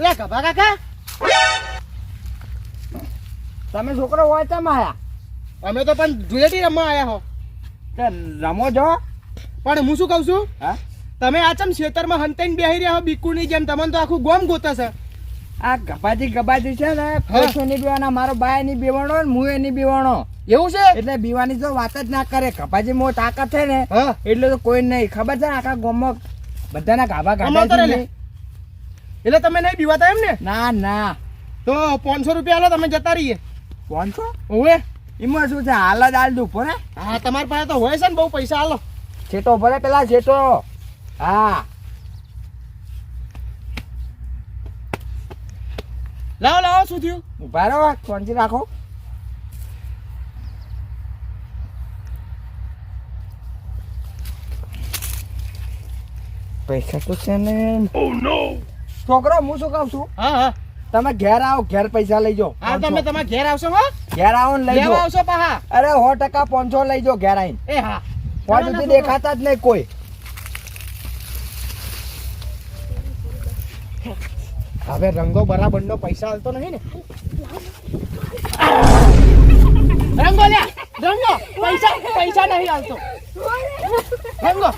અલે ગભા કાકા તમે છોકરો હોય તેમ આયા? અમે તો પણ ધૂળેટી રમવા આયા હો. તે રમો છો? પણ હું શું કહું છું, હા, તમે આ ચમ ખેતરમાં હંતાઈને બેહી રહ્યા હો બીકુની જેમ, તમને તો આખું ગોમ ગોતા છે. આ ગબાજી છે ને, પૈસો નહીં બેવાના, મારો બાય નહીં બેવાનો ને હું નહીં બેવાનો. એવું છે? એટલે બીવાની તો વાત જ ના કરે. ગબાજી મો તાકાત છે ને હા એટલે તો કોઈ નહીં. ખબર છે ને આખા ગામમાં બધાના ગાભા અમાર તો કાઢે રે. એટલે તમે નહીં બીવાતા એમ ને? ના ના. તો 500 રૂપિયા આલો, તમે જતા રહીએ. 500? ઓવે એમાં શું છે, હાલ જ હાલ દઉં ને. હા તમારી પાસે તો હોય છે ને બહુ પૈસા, આલો. છેટો ભલે પેલા છેટો. હા લાવો લાવો, શું થયું? ઉભા રહો, શાંતિ રાખો. પૈસા તો છે ને. છોકરો હું શું કહું છું, હા હા તમે ઘેર આવો, ઘેર પૈસા લઈ જાઓ. હા તમે તમારા ઘેર આવશો? હો ઘેર આવો ને લઈ લેવા જાઓ. આવશો પાહા? અરે 100% 500 લઈ જાઓ ઘેર આવીને. એ હા ફોટોથી દેખાતા જ નહીં કોઈ. હવે રંગો બરાબર નો પૈસા હાલતો નહીં ને. રંગો લ્યા, રંગો પૈસા પૈસા નહીં હાલતો. રંગો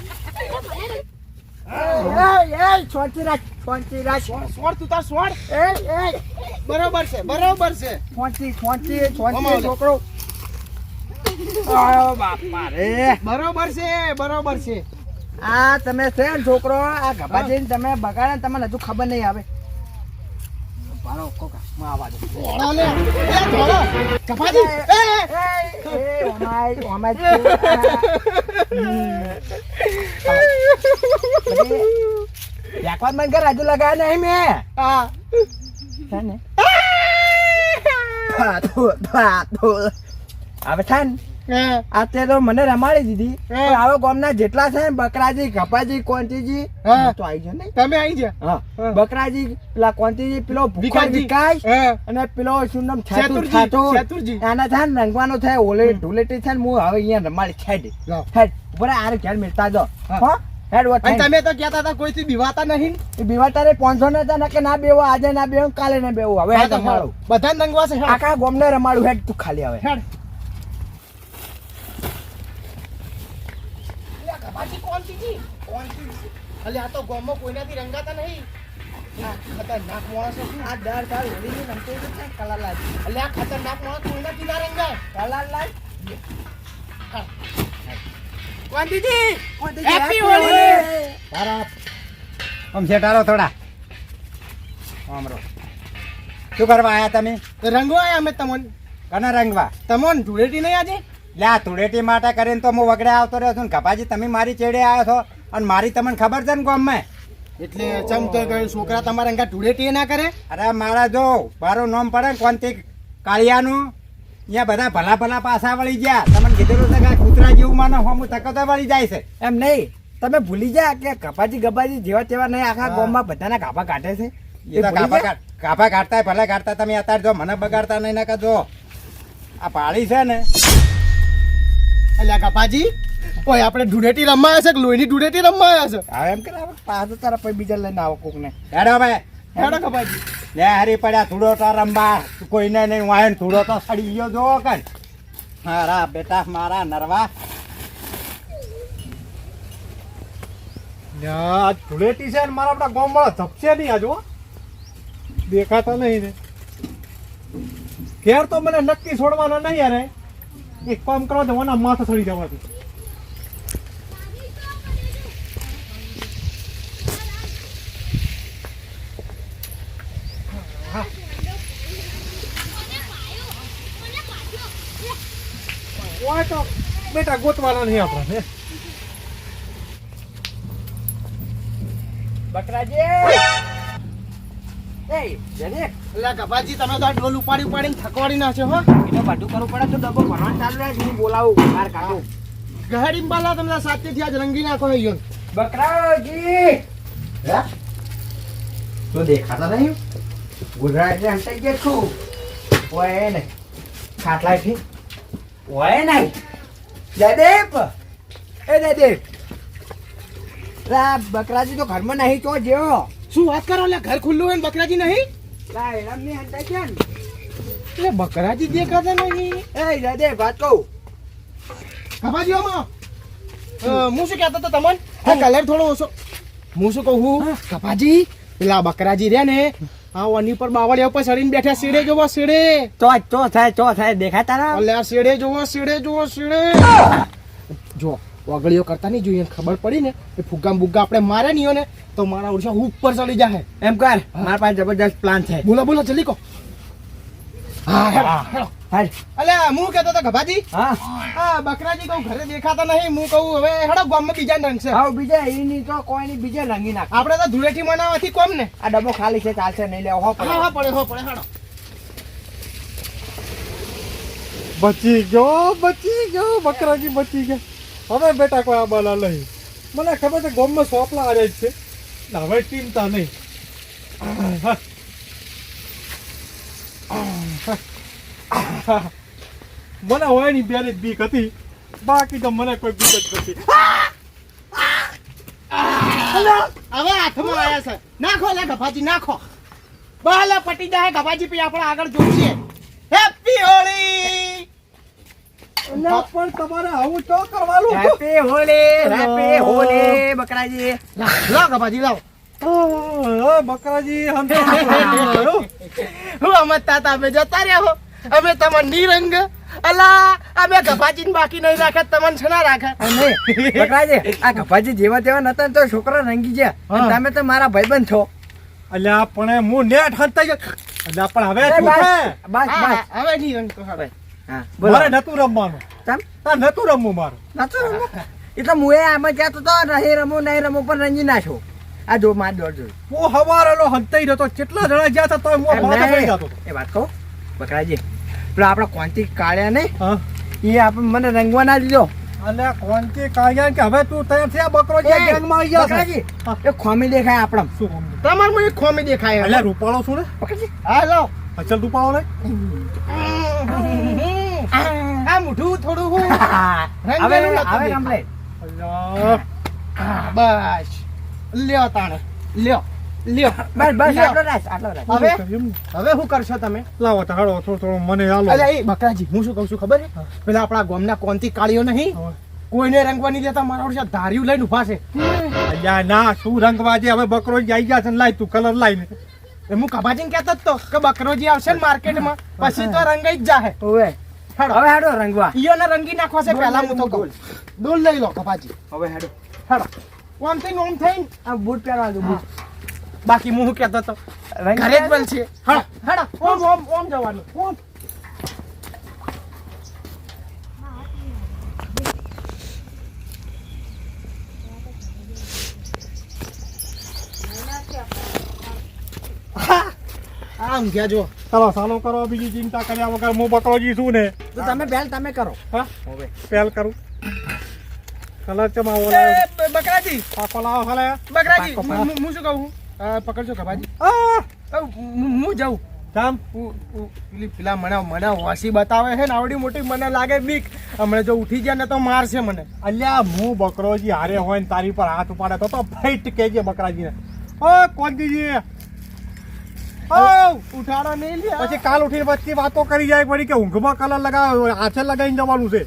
શાંતિ રાખ, શાંતિ રાખ. સોડ તું તાર સોડ. એ બરોબર છે, બરોબર છે. શાંતિ છોકરો. આ બાપા રે. બરોબર છે, બરોબર છે. આ તમે છે ને છોકરો, આ ગભાજીને તમે બગાડે, તમને હજુ ખબર નહીં આવે. પાડો કોકા, હું આવા દઉં. ધોળો લે, એ ધોળો. કપાજી, એકવાર મને ઘર હજુ લગાવ્યા નહીં મેં. હા છે ને હવે છે ને અત્યારે તો મને રમાડી દીધી. પણ હવે ગામના જેટલા છે ને, બકરાજી, ગપાજી, કોંતીજી, હા. તો આવી જાય ને. તમે આવી જા. હા, બકરાજી, પેલા કોંતીજી, પેલો ભૂખો વિકાસજી. વિકાસ હા. અને પેલો શું નામ, શેતુરજી, શેતુરજી. આના થાય ને રંગવાનો થાય, ઓલે ધૂળેટી થાય ને, હું હવે અહીંયા રમાડી છેડ જાઓ. હેડ ઉપર આરે ઘેર મિલતા જો. હા. હો હેડ વો અને તમે તો કહેતા હતા કોઈથી બીવાતા નહીં. બીવા તારે 500 ને હતા કે ના બેવો, આજે ના બેવો, કાલે ના બેવો. હવે હેડ રમાડું, બધા નંગવા છે. આખા ગામને રમાડું. હેડ તું ખાલી હવે. હેડ. કપાજી કોંતીજી, કોંતીજી. અલે આ તો ગામમાં કોઈનાથી રંગાતા નહીં. આ ખતરનાક માણસ છે. આ 10 સાલ હોળીની રમતો છે કલર લાજ. અલે આ ખતરનાક માણસ કોઈનાથી ના રંગાય. કલર લાજ. કોંતીજી હેપી હોળી. તારા આમ શેટારો થોડા આમરો. શું કરવા આયા તમે? રંગો આયા અમે તમને. કને રંગવા? તમને ધૂળેટી નહીં આજે? લ્યા ધૂળેટી માટે કરીને તો હું વગડે આવતો રહ્યો છું ને કપાજી તમે મારી ચેડે આવ્યો છો અને મારી તમને ખબર છે ને ગામમાં. એટલે ચમતો ગયો છોકરા તમારા અંગા ધૂળેટી ના કરે. અરે મારા જો મારું નામ પડે ને કોનથી કાળિયાનું, અહીંયા બધા ભલા ભલા પાસા વળી ગયા. તમને કીધેલું છે કે કૂતરા જેવું માનો હું તકતો વળી જાય છે. એમ નહીં, તમે ભૂલી જા કે ગપાજી જેવા તેવા નહીં, આખા ગામમાં બધાના ગાભા કાઢે છે. એ તો ગાભા કાઢતા ભલે કાઢતા, તમે અત્યારે જો મને બગાડતા નહીં ને જો આ પાળી છે ને. અલ્યા કપાજી, ઓય આપણે ધૂળેટી રમવા આવ્યા છે કે લોહીની ધૂળેટી રમવા આવ્યા છે? હવે એમ કે પાછો તારા પછી બીજા લઈને આવો કોક ને. હેડો ભાઈ હેડો કપાજી. લે હરી પડ્યા ધૂળો તો રમવા, કોઈને નહીં વાયન ધૂળો તો સડી ગયો જો કર. મારા બેટા મારા નરવા. ધૂળેટી છે ને મારા આપણા ગામમાં ધપશે નહીં આજુ. દેખાતા નહીં ને. ઘેર તો મને નક્કી છોડવાના નહીં યાર. એક કામ કરવા જવાના માથે સડી જવાથી. તો બેટા ગોતવાના નહીં આપણે. બકરાજી, એ જરીક એટલે કપાજી તમે તો આ ડોલ ઉપાડી ઉપાડીને થકવાડી નાખ્યો હો. એટલે બધું કરવું પડે તો ડબ્બો ભરવાનું ચાલુ રહે. હું બોલાવું, બહાર કાઢું. ગહાડી બાલા તમને સાથેથી આજ રંગી નાખો અહીંયા. બકરાજી, તો દેખાતા નહીં. ગુજરાત હંતાઈ ગયા છું. ઓય ને ખાટલાથી ઓય નહીં. જયદેવ, એ જયદેવ, બકરાજી તો ઘરમાં નહીં તો જેવો શું વાત કરો લે, ઘર ખુલ્લું હોય ને બકરાજી નહીં? લા એરમની હંતાઈ છે ને. એટલે બકરાજી દેખાતા નહીં. એ દાદે વાત કહું. કપાજી આમાં હું શું કહેતો હતો તમને? આ કલર થોડો ઓછો. હું શું કહું કપાજી, પેલા બકરાજી રહ્યા ને આ વાની પર બાવળિયા ઉપર ચડીને બેઠા, શેડે જોવો શેડે. ચો થાય દેખાય તારા અલે આ શેડે જોવો શેડે. જો વગળીઓ કરતા નહીં જોઈએ, ખબર પડી ને એ ફુગ્ગા બુગ્ગા આપણે મારે નહીં હોય ને તો મારા ઓરસા ઉપર ચડી જાય. એમ કર, મારા પાસે જબરદસ્ત પ્લાન છે. બોલો જલ્દી કહો. હા હેડો. હાલ. અલે હું કહેતો હતો ગભાજી, હા આ બકરાજી કહું ઘરે દેખાતા નહીં, હું કહું હવે હેડો ગામમાં બીજા રંગ છે. હાવ બીજા એની તો કોઈ ની બીજે રંગી નાખ. આપણે તો ધૂળેટી મનાવવાથી કોમ ને. આ ડબ્બો ખાલી છે, ચાલશે નહીં લેવો. હો પડે. હા પડે હેડો. બચી ગયો બકરાજી બચી ગયા. હવે બેટા કોઈ આ બાલા નહીં. મને ખબર છે ગામમાં સોપલા આવે જ છે, એટલે હવે ચિંતા નહીં. મને હોય ની બેની બીક હતી, બાકી તો મને કોઈ બીક જ નથી. હવે હાથમાં આયા છે, નાખો લે ગભાજી નાખો. બાલા પટી જાય ગભાજી, પછી આપણે આગળ જોઈશે. હેપી હોળી. અલ્યા, પણ તમારે આવું તો કરવાનું. હેપી હોળી બકરાજી. લાવ ગભાજી લાવ. બકરાજી હમ હું અમતા તમે જતા રહ્યા હો, અમે તમને નિરંગ. અલા અમે ગભાજી બાકી નહીં રાખે, તમને છે ના રાખે. બકરાજી આ ગભાજી જેવા તેવા નતા ને તો છોકરો રંગી ગયા. અને તમે તો મારા ભાઈબંધ છો. અલ્યા પણ હું નેટ હંતાઈ ગયો. અલ્યા પણ હવે શું છે? બસ હા, હવે નિરંગ તો હવે. હા મારે નતું રમવાનું. ચમ તાર નતું રમવું મારું. નતો રમો. એ તો મુએ આમાં કહેતો તો નહીં રમું પણ રંગી નાખો. આ જો માર દોડ જોઈ. હું હવારેલો હંતાઈ રહ્યો તો, કેટલા જણા ગયા હતા તોય હું માથે પડી જતો હતો. એ વાત કહું બકરાજી, પેલા આપણા કોંતી કાળ્યા ને હા. એ આપણે મને રંગવા ના દીધો. અલ્યા કોણથી કાઢ્યા કે હવે તું તૈયાર થયા બકરોજી ગેંગમાં આવી ગયા છે. બકરાજી એ ખોમી દેખાય આપણા. શું સમજુ? તમારમાં એક ખોમી દેખાય. અલ્યા રૂપાળો શું ને? બકરાજી હા લાવ. અચલ રૂપાળો ને? આ મુઠું થોડું હું હવે રંગેલું નતું હવે દેખાય. કમ્પ્લેટ. અલ્યા બસ લ્યો તાણે લ્યો બસ લ્યો. આટલો રાખ. હવે એમ. હવે શું કરશો તમે? લાવો તો હાલો થોડું મને હાલો. અલ્યા એ બકરાજી હું શું કહું છું ખબર છે? પેલા આપણા ગામના કોંતી કાળીઓ નહીં, હવે. કોઈને રંગવા નહીં દેતા, મારા ઓરસા ધાર્યું લઈને ઉભા છે. અલ્યા ના શું રંગવા છે, હવે બકરોજી આવી ગયા છે ને લાય તું કલર લાઈને. એ હું કબાજીને કહેતો જ તો કે બકરોજી આવશે ને માર્કેટમાં પછી તો રંગાઈ જ જાહે. ઓવે હેડો હવે હાડો રંગવા. ઈયોને રંગી નાખવા છે પહેલા હું તો કહું. ડોલ લઈ લો કબાજી. હવે હાડો હેડો ઓમ થઈને ઓમ થઈને. આ બૂટ પહેરવા દો બૂટ. બાકી હું શું કહેતો તો ઘરે જ બનશે. હેડો હેડો ઓમ જવાનું ઓમ. આમ ગયા જો. ચાલો ચાલો કરો, બીજી ચિંતા કર્યા વગર હું બકરોજી છું ને. તો તમે પહેલ તમે કરો. હા હવે પહેલ કરું. કલર ચમાવો લાવ્યો. એ, બકરાજી પાકો લાવો ખાલે. બકરાજી પાકો, હું શું કહું? પકડજો કબાજી. આ હું જાઉં. જામ. પેલા મને વાસી બતાવે છે ને આવડી મોટી, મને લાગે બીક. હમણાં જો ઉઠી ગયા ને તો મારશે મને. અલ્યા હું બકરોજી હારે હોય ને તારી પર હાથ ઉપાડે તો ફાઈટ કેજે બકરાજીને. ઓ કોંતીજી ઓ ઉઠાડો નહીં લે. પછી કાલ ઉઠીને વચ્ચે વાતો કરી જાય પડી કે ઊંઘમાં કલર લગાવ હાથે લગાવીને જવાનું છે.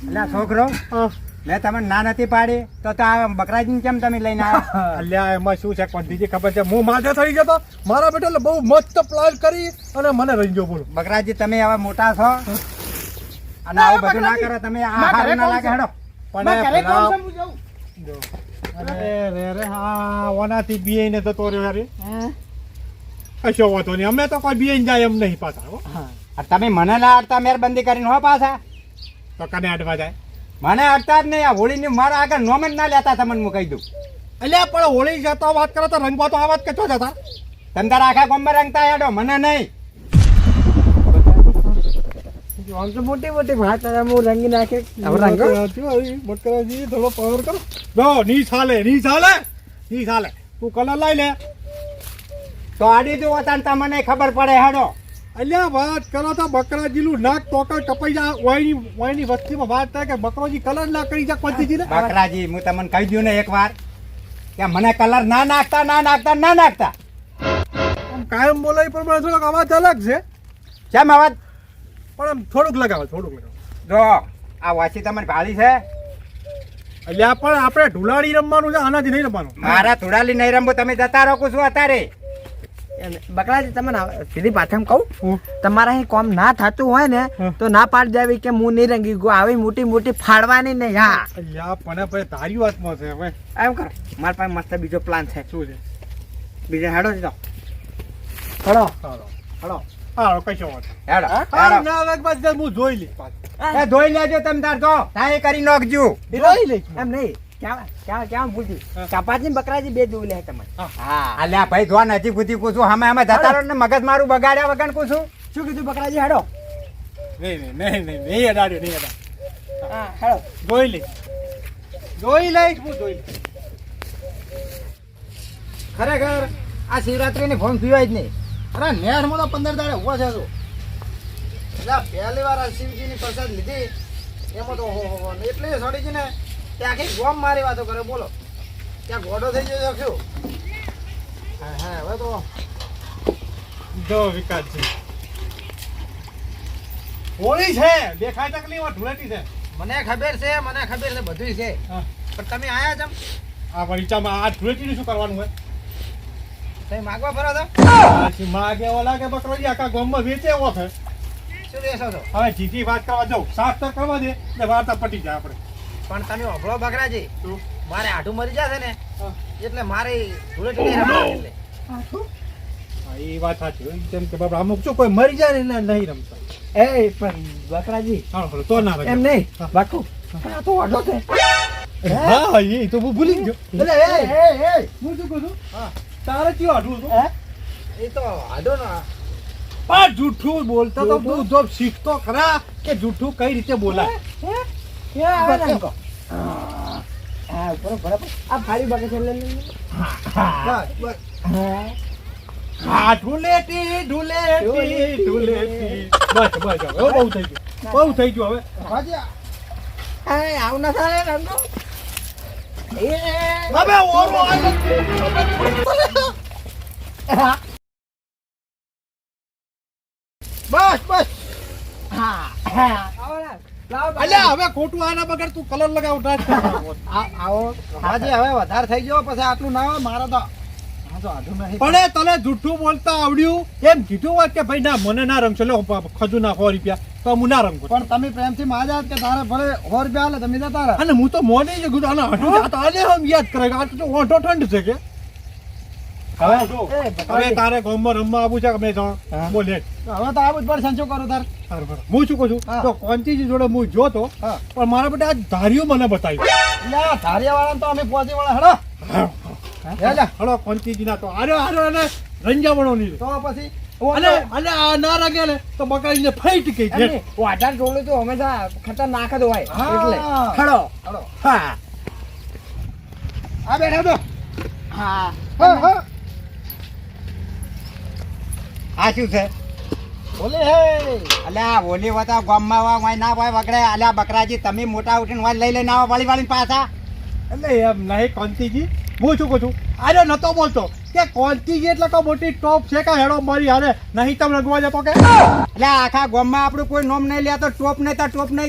અલ્યા છોકરો, હા. મેં તમને ના નથી પાડી તો આ બકરાજીને કેમ તમે લઈને આવ્યા? અલ્યા એમાં શું છે કોંતીજી ખબર છે, હું માથે થઈ ગયો તો મારા બેટા બહુ મસ્ત પ્લાન કરી અને મને રહી ગયો. બોલો બકરાજી તમે હવે મોટા છો અને આવું બધું ના કરો તમે. આ મારા હારું ના ઘરે લાગે હેડો. મારા ઘરે કોણ પેલા- છે? હું જાઉં. અરે રે હા ઓનાથી બીઆઈને જતો રહ્યો યાર. કશો વાંધો નહીં, અમે તો કોઈ બીઆઈને જાય એમ નહીં પાછા હો. આ તમે મને ના અડતા મહેરબાની કરીને હો પાછા. તો કને અડવા જાય. મને અડતા જ નહીં. આ હોળીની મારા આગળ નોમ જ ના લેતા તમને હું કહી દઉં. અલ્યા પણ હોળી જતા વાત કરો તો રંગવા તો આવા જ કચો જતા. તમે તારા આખા ગોમમાં રંગતા હેડો, મને નહીં. આમ તો મોટી મોટી ભાત હું રંગી નાખે. હવે રંગો. બકરાજી થોડો પાવર કરો. જો ની ચાલે તું કલર લાઈ લે. તો આડી દો તાન તમને ખબર પડે હેડો. અલ્યા વાત કરો તો બકરાજીનું નાક ટોકર કપાઈ જાય. વાયની વસ્તીમાં વાત થાય કે બકરોજી કલર ના કરી જાય કોંતીજીને. બકરાજી હું તમને કહી દઉં ને એકવાર કે મને કલર ના નાખતા ના નાખતા ના નાખતા. આમ કાયમ બોલે એ પ્રમાણે થોડોક અવાજ અલગ છે, કેમ અવાજ? પણ આમ થોડુંક લગાવો, થોડુંક લગાવો. જો આ વાંચી તમને ભાળી છે. એટલે આ પણ આપણે ઢુલાડી રમવાનું છે, આનાથી નહીં રમવાનું. મારા થોડાલી નહીં રમવું, તમે જતા રહો છું અત્યારે. બકરાજી તમને સીધી પાછળ કહું, હું? તમારા અહીં કોમ ના થતું હોય ને હા. તો ના પાડ જાવી કે હું નહીં રંગી ગયો, આવી મોટી મોટી ફાડવાની નહીં. હા એટલે આ પણ ભાઈ તારી વાતમાં છે હવે. એમ કરો, મારા પાસે મસ્ત બીજો પ્લાન છે. શું છે? બીજા હેડો જ હેડો હાલો હેડો. હાલો, કશો વાત નહીં. હેડો, હા, હેડો. ના લાગ પાછી હું જોઈ લઈશ પાછું. એ ધોઈ લેજો તમે તાર તો તાય કરી નાખજો. જોઈ લઈશ એમ નહીં, ક્યાં ક્યાં ક્યાં ભૂલતી હા. કપાજી ને બકરાજી બે જોઈ લે તમે. હા અલ્યા ભાઈ ધોવા નજીક કૂદી કૂછું હમે હમે જતા રહો ને મગજ મારું બગાડ્યા વગર કૂછું. શું કીધું બકરાજી? હેડો. નહીં અડાડ્યો, નહીં અડાડ્યો. હા હેડો. જોઈ લઈશ હું જોઈ લઈશ. ખરેખર આ શિવરાત્રી ફોન પીવાય જ નહીં. અરે નેરમાં તો 15 દાડે ઉભો છે તું. એટલે પહેલી વાર આ શિવજીની પ્રસાદ લીધી એમાં તો હો એટલી સડી ગઈ ને કે આખી ગોમ મારી વાતો કરે. બોલો ત્યાં ગોડો થઈ ગયો શું? હા હવે તો જો વિકાસજી, હોળી છે, દેખાય તકલીફ ધૂળેટી છે. મને ખબર છે બધું છે, હા. પણ તમે આયા છો આ વળીચામાં આ ધૂળેટીનું શું કરવાનું હોય? તમે માગવા ફરો છો? પછી માગે ઓલા કે બકરોજી આખા ગામમાં વેચે એવો છે. શું દેશો છો? હવે જીતી વાત કરવા જાઉં, સાફ તો કરવા દે ને વાર્તા પટી જાય આપણે. પણ તમે અભળો બકરાજી, શું? મારે આઢું મરી જશે ને હા. એટલે મારે ધૂળેટી નહીં રમવાની એટલે. હા, એ વાત સાચી હોય. કેમ કે બાબા અમુક શું કોઈ મરી જાય ને એટલે નહીં રમતા. એ પણ બકરાજી હાલો, હાલો, તો ના રમે. એમ નહીં હા. બાકુ પણ આ તો ઓઢો છે. હા, એ તો હું ભૂલી જ ગયો. એટલે હું શું કહું છું? તારે કયો આઢું હતું? હે? એ તો આઢો ને પણ જૂઠું બોલતો તો તું જો શીખતો ખરા કે જૂઠું કઈ રીતે બોલાય. ક્યાં આવે ને અંકો? હા બરોબર. આ ફાડી બકે છે લે લે. હા, ઢુલેટી. બસ હવે બહુ થઈ ગયું હવે. એ આવ ના થાય રંગો. એ હવે ઓરો આવ્યો. બસ હા હા આવો ને. લાવો અલ્યા હવે ખોટું આના બગર તું કલર લગાવતા જ નથી. આવો આજે હવે વધારે થઈ ગયો પછી આટલું ના હોય મારે તો હા તો આઢું નહીં. પણ એ તને જૂઠું બોલતા આવડ્યું એમ કીધું હોત કે ભાઈ ના મને ના રમશો લે ખજુ ના 100 રૂપિયા તો હું ના રમું. પણ તમે પ્રેમથી માજા કે તારે ભલે 100 રૂપિયા હાલે તમે જતા રહે. અને હું તો મોને જ કીધું આને હટું જાતો આને હમ યાદ કરે આ તો ઓઢો ઠંડ છે કે હવે જો હવે તારે ગામમાં રમવા આવું છે કે મેં જાણ હા. બોલે હવે તો આવું જ પડશે શું કરું તાર? હું શું કહું છું હા. તો કોંતીજી જોડે હું જોતો હા. પણ મારા બેટા આ ધાર્યું મને બતાવ્યું. લ્યા ધારિયા વાળા તો અમે પહોંચી વાળા હેડો. હળો કોંતીજી ના તો આરે અને રંજાવણો ની તો પછી અને આ ના રાગે ને તો બકાઈને ફાઈટ ગઈ છે. વાઢાર ટોળું તો હંમેશા ખતરનાક જ હોય હા. એટલે ખડો. હેડો. હા આ બેઠા તો હા હા આ શું છે? બોલે હે અલ્યા ઓલી વતા ગામમાં વાય ના વાય વગડે. અલ્યા બકરાજી તમે મોટા ઉઠીને વાય લઈ લઈને આવો વાળી વાળી પાછા. એટલે એમ નહીં કોંતીજી હું શું કહું છું આરે નતો બોલતો કે કોંતીજી એટલે તો મોટી ટોપ છે કે હેડો મારી હારે નહીં તમે રંગવા જતો કે અલ્યા આખા ગામમાં આપણું કોઈ નોમ નહીં લે તો ટોપ નહીં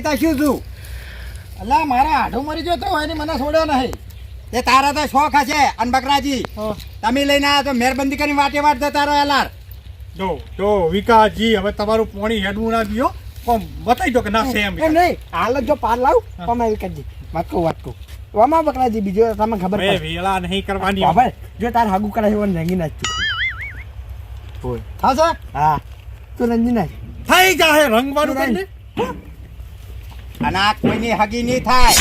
તા શું છું? અલા મારા આઢું મરી ગયો તો એની મને છોડ્યો નહીં. એ તારા તો શોખ હશે. અને બકરાજી હા. તમે લઈને આવ્યા તો મહેરબાની કરીને વાટે વાટ જતા રહો એલાર. જો વિકાસજી હવે તમારું પોણી હેડવું ના દિયો પણ બતાવી દો કે ના છે એમ એમ નહીં હાલ જ જો પાર લાવ હા. પમાવી કરજી વાટકો વામા બકરાજી બીજો તમને ખબર બે પડે વેળા નહીં કરવાની હવે જો તાર હાગુ કરે છે રંગી નાખ થાશે હા તું રંગી નાખ થઈ જાહે રંગવાનું કરીને અને આ કોઈની હગી નહીં થાય.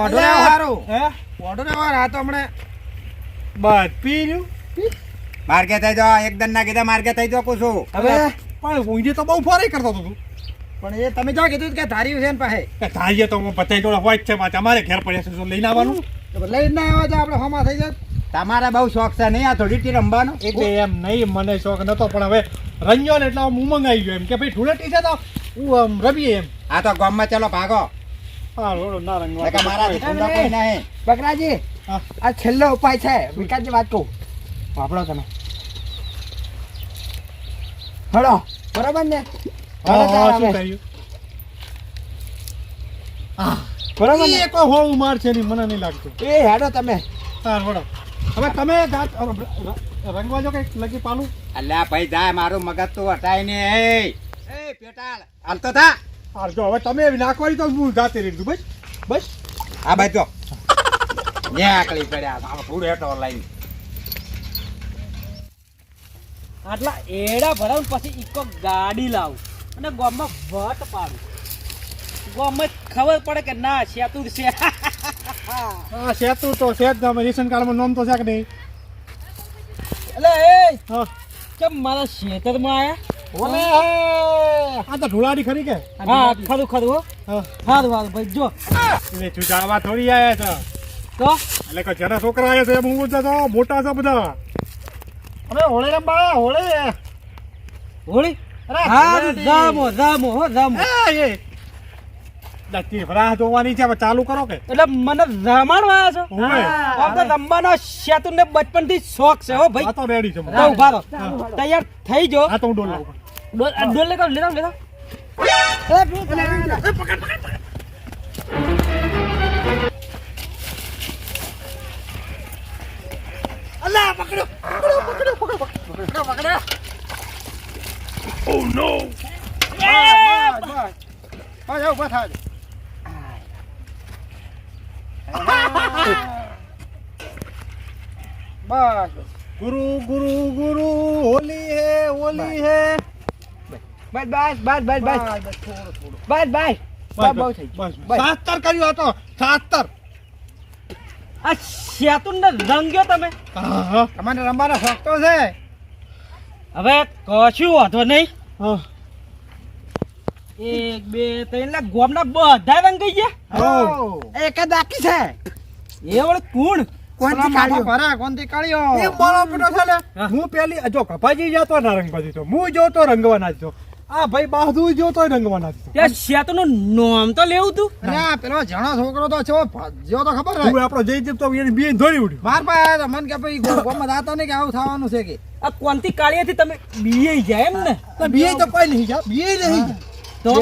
ઓઢો ને હારું હે ઓઢો ને વાર આ તો હમણે બસ પી રહ્યું માર્ગે થઈ જાઓ એકદમ ના કીધા માર્ગે થઈ જાઓ કુછું. હવે પણ ઊંઘી તો બહુ ફોરે કરતો હતો તું પણ એ તમે જો કીધું કે ધાર્યું છે ને પાસે કે ધારીએ તો હું બતાવી દો હોય જ છે પાછા અમારે ઘેર પડ્યા છે શું લઈને આવવાનું તો લઈને ના આવ્યા તો આપણે હોમાં થઈ જાય. તમારે બહુ શોખ છે નહીં આ થોડી રમવાનો? એટલે એમ નહીં મને શોખ નતો પણ હવે રંજો ને એટલે હું ઉમંગ આવી ગયો એમ કે ભાઈ ધૂળેટી છે તો હું રમીએ એમ આ તો ગામમાં ચલો ભાગો. હા રોડો ના રંગવા નકર મારાથી ઊંધા કોઈ નહીં. બકરાજી હા. આ છેલ્લો ઉપાય છે વિકાસજી વાત કહું વાપરો તમે હળો બરાબર ને હા, હળો હા, તાર શું હવે. કર્યું બરાબર ને એ કોઈ હોળું માર છે નહીં મને નહીં લાગતું એ હેડો તમે હા વડો હવે તમે રંગવા જો કઈ લગી પાલું અલ્યા ભાઈ જાય મારું મગજ તો હટાય ને એ પેટાળ હાલતો થા. હાર જો હવે તમે નાખવાની તો હું જાતે રહી દઉં બસ બસ આ ભાઈ જો ન્યાકળી પડ્યા આમ થોડું હેઠો લાઈન. આટલા એડા ભરાવ પછી ઈકો ગાડી લાવું અને ગામમાં વટ પાડું ગામમાં ખબર પડે કે ના સેતુર છે હા સેતુ તો સેત તમે રેશન કાર્ડમાં નોમ તો છે કે નહીં એટલે એ હા કેમ મારા ખેતરમાં આયા ઓલે આ તો ઢોળાડી ખરી કે હા ખરું ખરું હો હા સારું સારું ભાઈ જો એટલે ચુજાડવા થોડી આયા હતા તો એટલે કે જેના છોકરા આવ્યા છે એમ હું બધા તો મોટા છે બધા અમે હોળે રમવા હોળે હોળી અરે હારું જામો જામો હો જામો એ દત્તી ભરા જોવાની છે હવે ચાલુ કરો કે એટલે મને રમાડવા આવ્યા છો હોવે. આમ તો રમવાનો સેતુર ને બચપન થી શોખ છે હો ભાઈ આ તો રેડી છે તો ઉભા રહો તૈયાર થઈ જો આ તો હું ડોલ લાવું ડોલ લેતો લેતો લેતો બસ ગુરુ ગુરુ ગુરુ હોલી હે હોલી હે બસ બસ બસ બસ બસ બસ બસ બહુ થઈ ગયું. બસ. સાસ્તર કર્યું આ તો સાસ્તર આ સેતુર ને રંગ્યો તમે હા હા તમને રમવાનો શોખ તો છે. હવે કશું વાંધો નહીં હા 1 2 3 એટલે ગોમના બધા રંગ ગઈ ગયા એક જ બાકી છે એ વળી કોણ કોણથી કાઢ્યો ભરા કોનથી કાઢ્યો એ મારો બેટો છે ને હું પેલી જો કપાજી જતો ના રંગવા દીધો હું જોતો રંગવાના દીધો આ ભાઈ બાજુ જોતો રંગવાના દીધો ત્યાં સેતુનું નામ તો લેવું તું અને આ પેલો જણો છોકરો તો છે જો તો ખબર તું આપણો જઈ જતો એની બેન ધોરી ઉડ્યું માર પાસે તો મને કે ભાઈ ગોમાં જાતો ને કે આવું થવાનું છે કે આ કોનથી કાળિયાથી તમે બીએ જાય એમ ને તો બીએ તો કોઈ નહીં જા બીએ નહીં જા. તો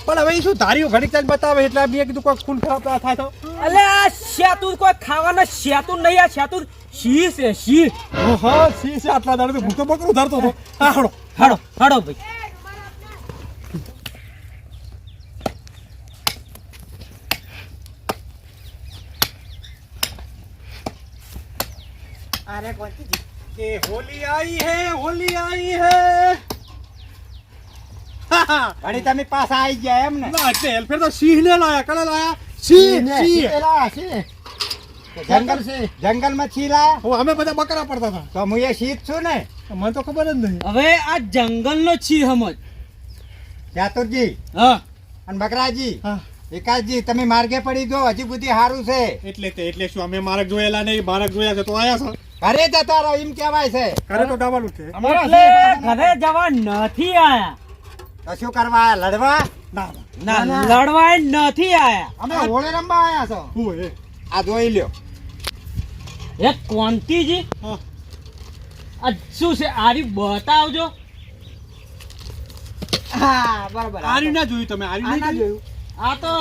પણ હવે ઈ શું ધાર્યું ઘડીક ચાલ બતાવે એટલે મેં કીધું કોઈ ખૂન ખરાબ ના થાય તો અલે આ સેતુર કોઈ ખાવાના સેતુર નહીં આ સેતુર શી છે શી હા સી છે આટલા દાડે હું તો બકરું ધરતો હતો હા હળો હાડો હાડો ભાઈ અરે કોણથી કે હોલી આઈ હે હોલી આઈ હે વળી તમે પાછા આવી ગયા એમ ને ના એટલે ફેર તો સિંહ ને લાયા કલે લાયા સિંહ સિંહ પેલા છે જંગલ છે જંગલમાં છીલા હું અમે બધા બકરા પડતા હતા તો હું એ શીત છું ને મને તો ખબર જ નહીં હવે આ જંગલનો છી સમજ ચાતુરજી હા અને બકરાજી હા વિકાસજી તમે માર્ગે પડી દો હજી બુદ્ધિ સારું છે એટલે શું અમે મારક જોયેલા નહીં મારક જોયા છે તો આયા છો ઘરે જતા રહો એમ કહેવાય છે ઘરે તો ડાબાલું છે એટલે ઘરે જવા નથી આયા તો શું કરવા આયા? લડવા ના ના લડવા નથી આયા અમે હોળી રમવા આયા છો હું એ આ જોઈ લ્યો એ કોંતીજી હા આ શું છે આરી બતાવજો હા બરાબર આરી ના જોયું તમે આરી આ ના નહીં જોયું જોયું આ તો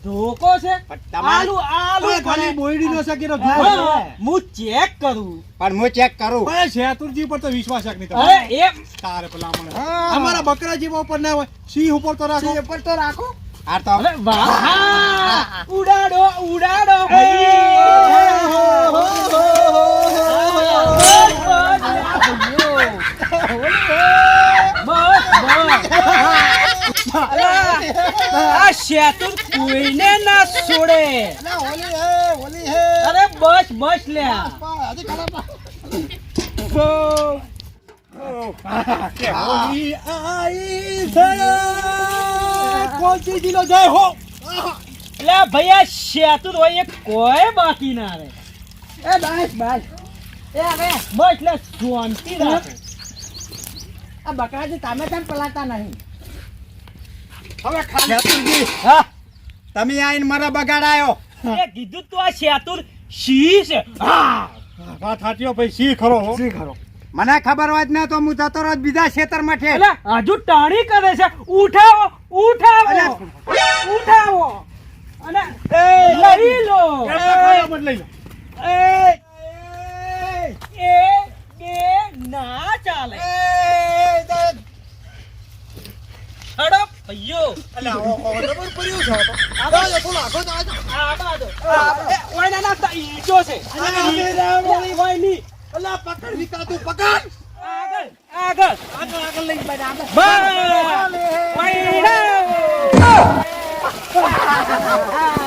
ધોકો છે પણ તમારે- આલુ આલુ ઓય, ખાલી બોયડીનો છે કે એનો હા, જુઓ. હું ચેક કરું પણ હું ચેક કરું પણ શેતુરજી પર તો વિશ્વાસ રાખ નહીં અરે તમારે એ તારે પેલા મને હા. અમારા બકરા જેવા ઉપર ના હોય સિંહ ઉપર તો રાખો સિંહ ઉપર તો રાખો આ તો અરે વાહ હા, ઉડાડો ઉડાડો આ શેતુર કોઈને ના છોડે હોલી હે અરે બસ બસ લ્યા હજી ખરા કે હોલી આઈ છે કોલજીજીનો જય હો લે ભૈયા શેતુર હોય એ કોઈ બાકી ના રહે એ બસ બસ એ હવે બસ લે શાંતિ રાખો આ બકરાજી તમે કેમ પલાતા નહીં હવે ખાલી હા તમે આઈને મારા બગાડાયો. એ કીધું તું આ શેતુર શી છે હા વાત સાચી ભાઈ સી ખરો હો શી ખરો મને ખબર હોત ને તો હું જતો રોજ બીજા ખેતરમાં ઠેર. એટલે હજુ ટાણી કરે છે ઉઠાવો ઉઠાવો અને લઈ લો લઈ લો એ ના ચાલે હડપ ભઈયો ઓય ના ના ઈજો છે ઓય ની પકડ વિકા તું પકડ આગળ લઈ બસ બસ